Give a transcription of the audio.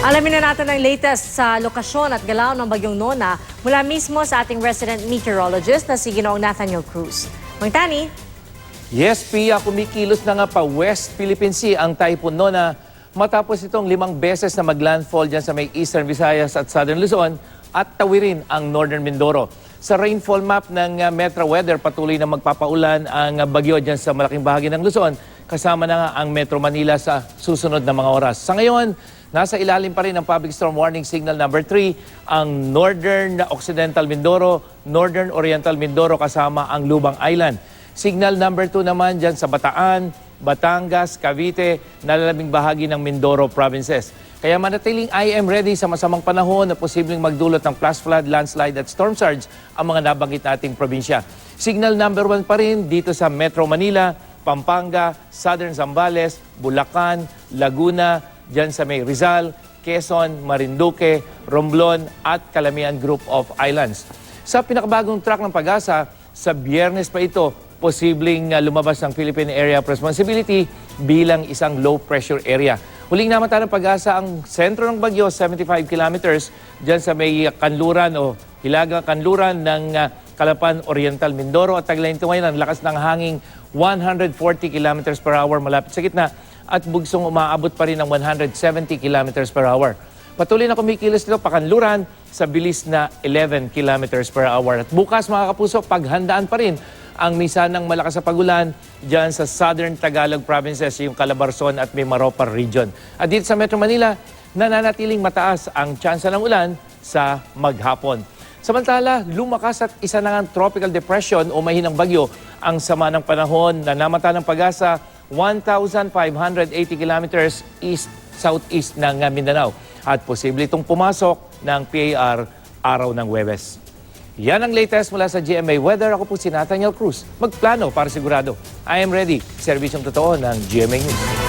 Alamin na natin ang latest sa lokasyon at galaw ng Bagyong Nona mula mismo sa ating resident meteorologist na si Ginoong Nathaniel Cruz. Mang Tani? Yes, Pia, kumikilos na nga pa West Philippine Sea ang Typhoon Nona matapos itong 5 beses na maglandfall dyan sa may Eastern Visayas at Southern Luzon at tawirin ang Northern Mindoro. Sa rainfall map ng Metro Weather, patuloy na magpapaulan ang bagyo dyan sa malaking bahagi ng Luzon, kasama na nga ang Metro Manila sa susunod na mga oras. Sa ngayon, nasa ilalim pa rin ng Public Storm Warning Signal number 3 ang Northern Occidental Mindoro, Northern Oriental Mindoro kasama ang Lubang Island. Signal number 2 naman dyan sa Bataan, Batangas, Cavite, nalalabing bahagi ng Mindoro provinces. Kaya manatiling IM ready sa masamang panahon na posibleng magdulot ng flash flood, landslide at storm surge ang mga nabanggit nating probinsya. Signal number 1 pa rin dito sa Metro Manila, Pampanga, Southern Zambales, Bulacan, Laguna, dyan sa may Rizal, Quezon, Marinduque, Romblon at Calamian Group of Islands. Sa pinakabagong track ng Pag-asa, sa Biyernes pa ito, posibleng lumabas ng Philippine Area of Responsibility bilang isang low pressure area. Huling namata ng Pag-asa ang sentro ng bagyo, 75 kilometers, dyan sa may kanluran o hilagang kanluran ng Calapan Oriental Mindoro at taglayin ito ngayon ang lakas ng hanging 140 kilometers per hour malapit sa gitna at bugsong umaabot pa rin ng 170 kilometers per hour. Patuloy na kumikilos ito pakanluran sa bilis na 11 kilometers per hour. At bukas mga kapuso, paghandaan pa rin ang misanang malakas sa pagulan dyan sa Southern Tagalog provinces, yung Calabarzon at Mimaropa region. At dito sa Metro Manila, nananatiling mataas ang tsansa ng ulan sa maghapon. Samantala, lumakas at isa na ngang tropical depression o mahinang bagyo ang sama ng panahon na namata ng Pag-asa 1,580 kilometers east-southeast ng Mindanao. At posible itong pumasok ng PAR araw ng Huwebes. Yan ang latest mula sa GMA Weather. Ako po si Nathaniel Cruz. Magplano para sigurado. I am ready. Serbisyong totoo ng GMA News.